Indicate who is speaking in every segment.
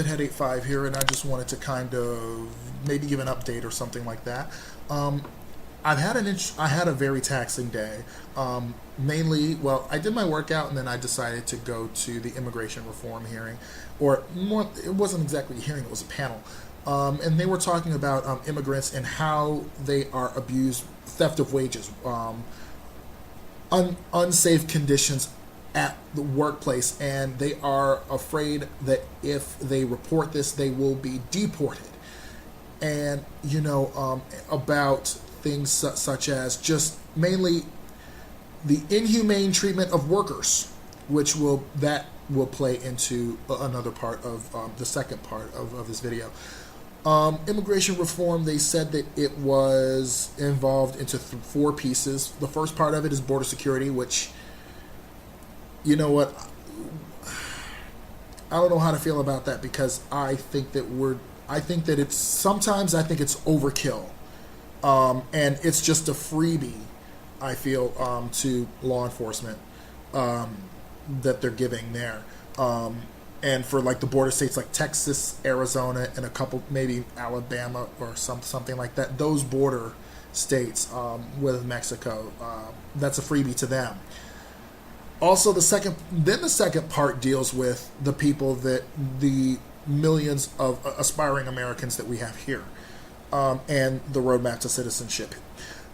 Speaker 1: David Head 85 here, and I just wanted to kind of maybe give an update or something like that. I had a very taxing day. Mainly, well, I did my workout and then I decided to go to the immigration reform hearing, or more. It wasn't exactly a hearing; it was a panel, and they were talking about immigrants and how they are abused, theft of wages, unsafe conditions at the workplace, and they are afraid that if they report this, they will be deported. And about things such as just mainly the inhumane treatment of workers, which will play into another part of the second part of this video. Immigration reform, they said that it was involved into four pieces. The first part of it is border security, which, you know what, I don't know how to feel about that, because I think that it's overkill. And it's just a freebie, I feel, to law enforcement that they're giving there. And for like the border states like Texas, Arizona, and a couple, maybe Alabama or something like that, those border states with Mexico, that's a freebie to them. Also, the second part deals with the people, that the millions of aspiring Americans that we have here, and the roadmap to citizenship.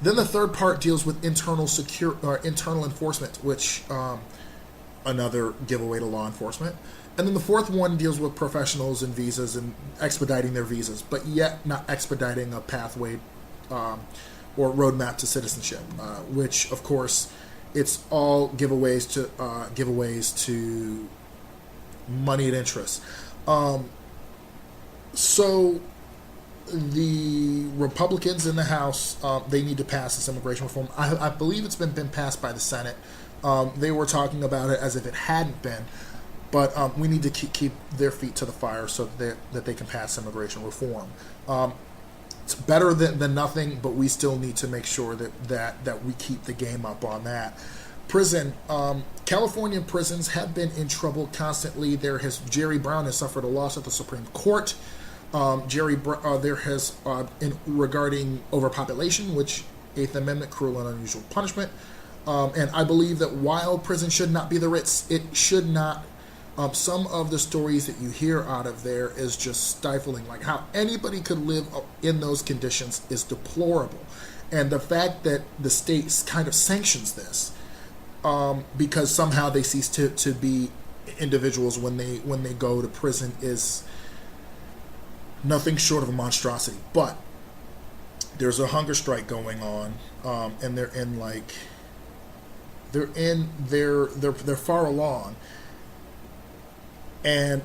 Speaker 1: Then the third part deals with internal enforcement, which another giveaway to law enforcement. And then the fourth one deals with professionals and visas and expediting their visas, but yet not expediting a pathway or roadmap to citizenship, which of course it's all giveaways to moneyed interest. So the Republicans in the House, they need to pass this immigration reform. I believe it's been passed by the Senate. They were talking about it as if it hadn't been, but we need to keep their feet to the fire so that they can pass immigration reform. It's better than nothing, but we still need to make sure that we keep the game up on that. Prison. California prisons have been in trouble constantly. Jerry Brown has suffered a loss at the Supreme Court. Regarding overpopulation, which Eighth Amendment, cruel and unusual punishment. And I believe that while prison should not be the Ritz, it should not. Some of the stories that you hear out of there is just stifling. Like how anybody could live in those conditions is deplorable. And the fact that the state kind of sanctions this, because somehow they cease to be individuals when they go to prison, is nothing short of a monstrosity. But there's a hunger strike going on, and they're far along. And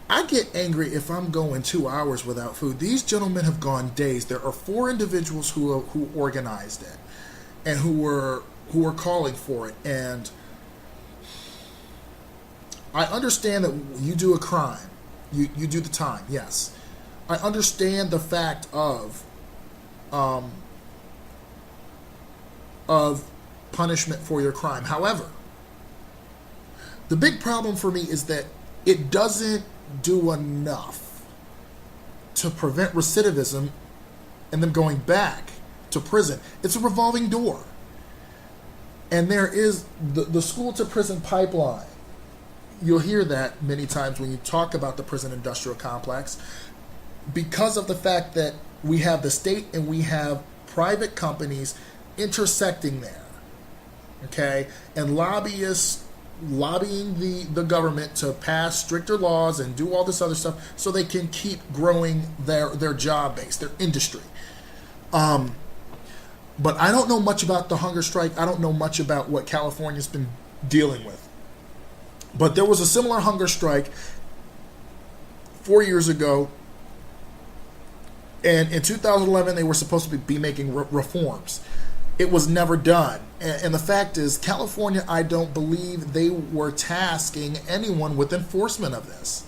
Speaker 1: I get angry if I'm going 2 hours without food. These gentlemen have gone days. There are 4 individuals who organized it and who were calling for it. And I understand that you do a crime. You do the time, yes. I understand the fact of punishment for your crime. However, the big problem for me is that it doesn't do enough to prevent recidivism and them going back to prison. It's a revolving door. And there is the school to prison pipeline. You'll hear that many times when you talk about the prison industrial complex, because of the fact that we have the state and we have private companies intersecting there, okay, and lobbyists lobbying the government to pass stricter laws and do all this other stuff so they can keep growing their job base, their industry. But I don't know much about the hunger strike. I don't know much about what California's been dealing with. But there was a similar hunger strike 4 years ago. And in 2011, they were supposed to be making reforms. It was never done. And the fact is, California, I don't believe they were tasking anyone with enforcement of this.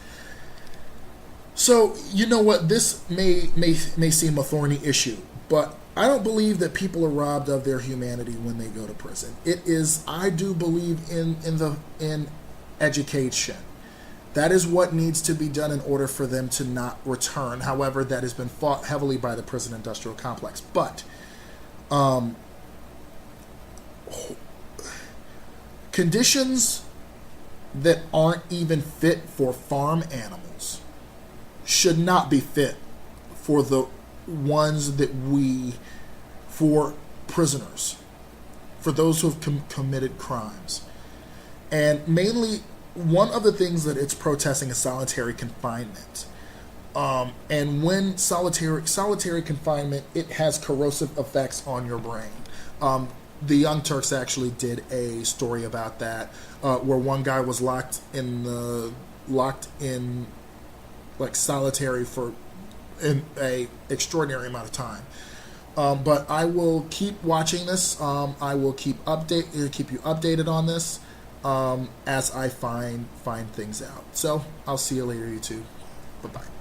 Speaker 1: So, you know what? This may seem a thorny issue, but I don't believe that people are robbed of their humanity when they go to prison. It is, I do believe in education. That is what needs to be done in order for them to not return. However, that has been fought heavily by the prison industrial complex. But conditions that aren't even fit for farm animals should not be fit for the ones that for prisoners, for those who have committed crimes. And mainly, one of the things that it's protesting is solitary confinement. And when solitary confinement, it has corrosive effects on your brain. The Young Turks actually did a story about that, where one guy was locked in like solitary for a extraordinary amount of time. But I will keep watching this. I will keep you updated on this as I find things out. So I'll see you later, YouTube. Bye bye.